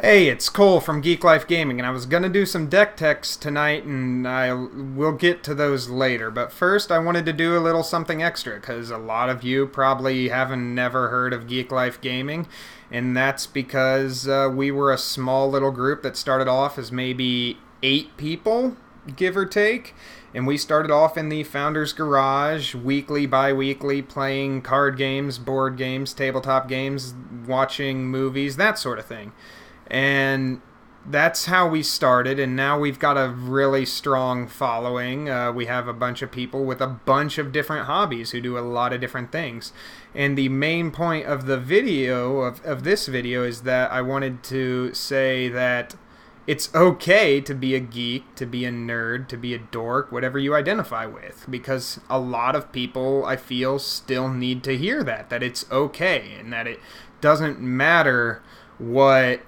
Hey, it's Cole from Geek Life Gaming, and I was gonna do some deck techs tonight, and I will get to those later. But first, I wanted to do a little something extra, because a lot of you probably haven't never heard of Geek Life Gaming, and that's because we were a small little group that started off as maybe 8 people, give or take. And we started off in the Founder's Garage, weekly, bi-weekly, playing card games, board games, tabletop games, watching movies, that sort of thing. And that's how we started, and now we've got a really strong following. We have a bunch of people with a bunch of different hobbies who do a lot of different things. And the main point of the video, of this video, is that I wanted to say that it's okay to be a geek, to be a nerd, to be a dork, whatever you identify with. Because a lot of people, I feel, still need to hear that it's okay, and that it doesn't matter what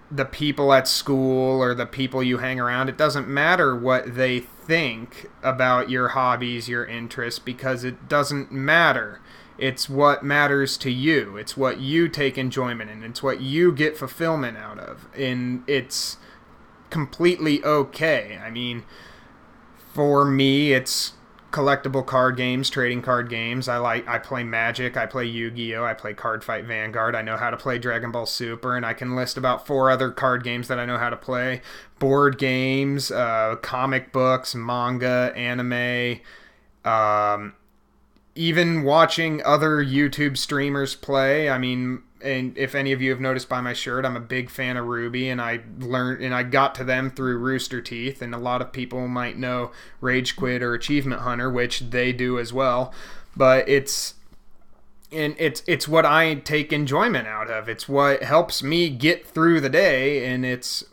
the people at school or the people you hang around, it doesn't matter what they think about your hobbies, your interests, because it doesn't matter. It's what matters to you. It's what you take enjoyment in. It's what you get fulfillment out of. And it's completely okay. I mean, for me, it's collectible card games, trading card games. I play Magic, I play Yu-Gi-Oh, I play Card Fight Vanguard, I know how to play Dragon Ball Super, and I can list about 4 other card games that I know how to play. Board games, comic books, manga, anime, even watching other YouTube streamers play. I mean, and if any of you have noticed by my shirt, I'm a big fan of Ruby, and I got to them through Rooster Teeth, and a lot of people might know Rage Quit or Achievement Hunter, which they do as well. But it's what I take enjoyment out of. It's what helps me get through the day, and it's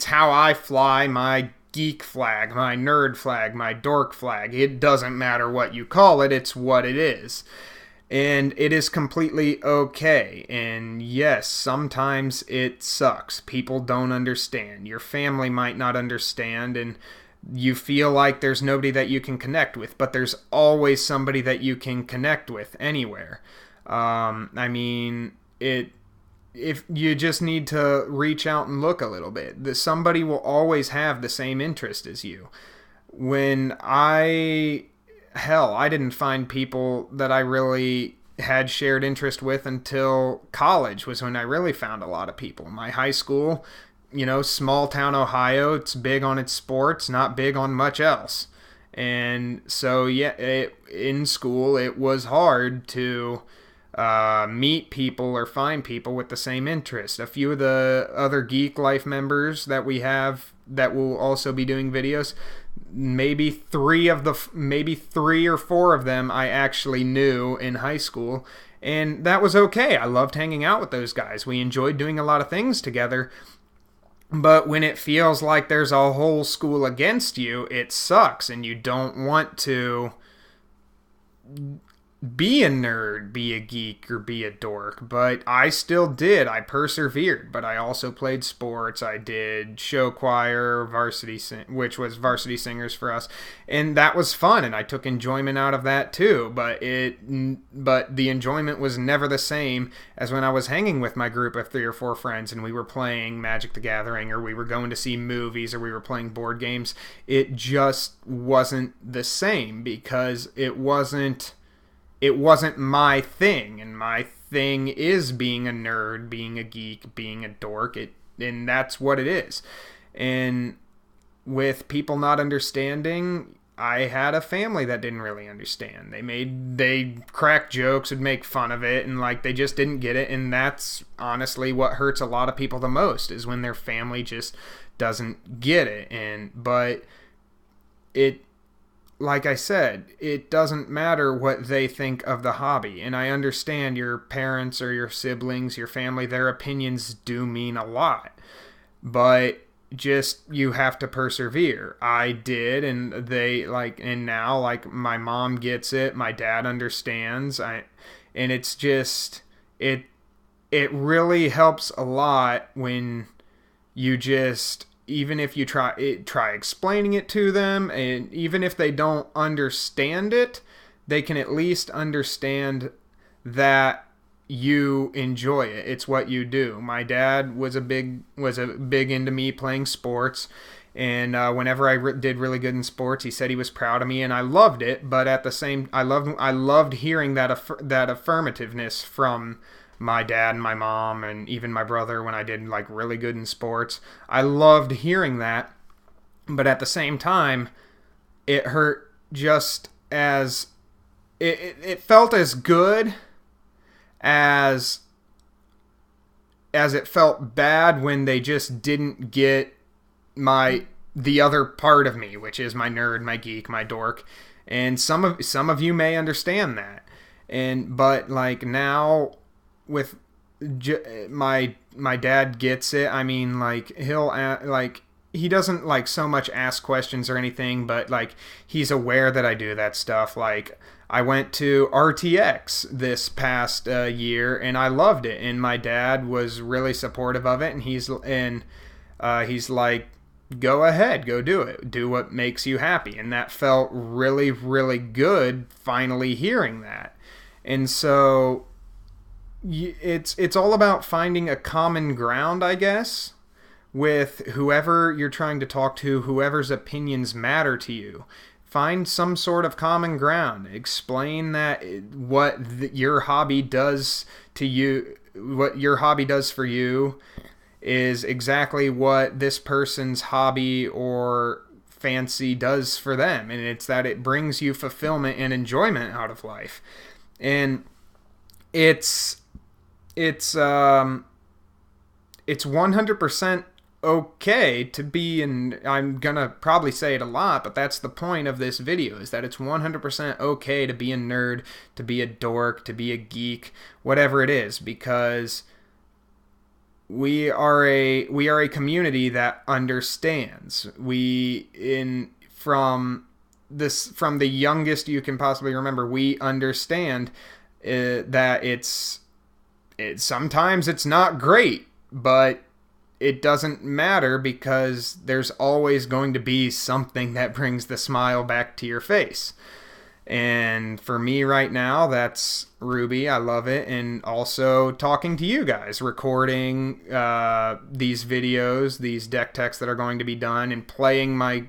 how I fly my geek flag, my nerd flag, my dork flag. It doesn't matter what you call it, it's what it is. And it is completely okay. And yes, sometimes it sucks. People don't understand. Your family might not understand, and you feel like there's nobody that you can connect with, but there's always somebody that you can connect with anywhere. I mean, if you just need to reach out and look a little bit. Somebody will always have the same interest as you. I didn't find people that I really had shared interest with until college was when I really found a lot of people. My high school, small town Ohio, it's big on its sports, not big on much else. And so, in school, it was hard to meet people or find people with the same interest. A few of the other Geek Life members that we have that will also be doing videos, maybe 3 or 4 of them I actually knew in high school, and that was okay. I loved hanging out with those guys. We enjoyed doing a lot of things together. But when it feels like there's a whole school against you, it sucks, and you don't want to be a nerd, be a geek, or be a dork. But I still did. I persevered. But I also played sports. I did show choir, which was varsity singers for us, and that was fun. And I took enjoyment out of that too. But the enjoyment was never the same as when I was hanging with my group of 3 or 4 friends, and we were playing Magic the Gathering, or we were going to see movies, or we were playing board games. It just wasn't the same, because it wasn't my thing, and my thing is being a nerd, being a geek, being a dork, and that's what it is. And with people not understanding, I had a family that didn't really understand. They cracked jokes, would make fun of it, and they just didn't get it. And that's honestly what hurts a lot of people the most, is when their family just doesn't get it. But like I said, it doesn't matter what they think of the hobby. And I understand your parents or your siblings, your family, their opinions do mean a lot. But just, you have to persevere. I did, and and now, my mom gets it, my dad understands. And it's just, it really helps a lot when you just, even if you try explaining it to them, and even if they don't understand it, they can at least understand that you enjoy it. It's what you do. My dad was a big into me playing sports, and whenever I did really good in sports, he said he was proud of me, and I loved it. But at the same, I loved hearing that that affirmativeness from my dad and my mom and even my brother when I did like really good in sports. I loved hearing that, but at the same time, it hurt just as it felt as good as it felt bad when they just didn't get the other part of me, which is my nerd, my geek, my dork. And some of you may understand that. But like now with my dad gets it. I mean, like he doesn't like so much ask questions or anything, but like he's aware that I do that stuff. Like I went to RTX this past year and I loved it, and my dad was really supportive of it, and he's like, go ahead, go do it, do what makes you happy. And that felt really, really good finally hearing that. And so it's all about finding a common ground, I guess, with whoever you're trying to talk to, whoever's opinions matter to you. Find some sort of common ground. Explain that your hobby does to you, what your hobby does for you is exactly what this person's hobby or fancy does for them. And it's that it brings you fulfillment and enjoyment out of life. And it's 100% okay to be in, I'm gonna probably say it a lot, but that's the point of this video, is that it's 100% okay to be a nerd, to be a dork, to be a geek, whatever it is, because we are a community that understands. From the youngest you can possibly remember, we understand that sometimes it's not great, but it doesn't matter because there's always going to be something that brings the smile back to your face. And for me right now, that's Ruby. I love it. And also talking to you guys, recording these videos, these deck techs that are going to be done, and playing my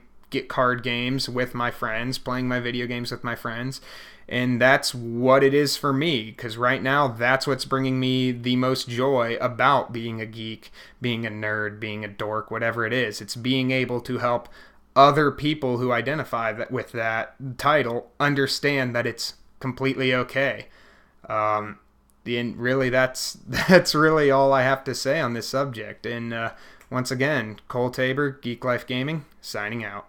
card games with my friends, playing my video games with my friends. And that's what it is for me, because right now that's what's bringing me the most joy about being a geek, being a nerd, being a dork, whatever it is. It's being able to help other people who identify with that title understand that it's completely okay. And really, that's really all I have to say on this subject. And once again, Cole Tabor, Geek Life Gaming, signing out.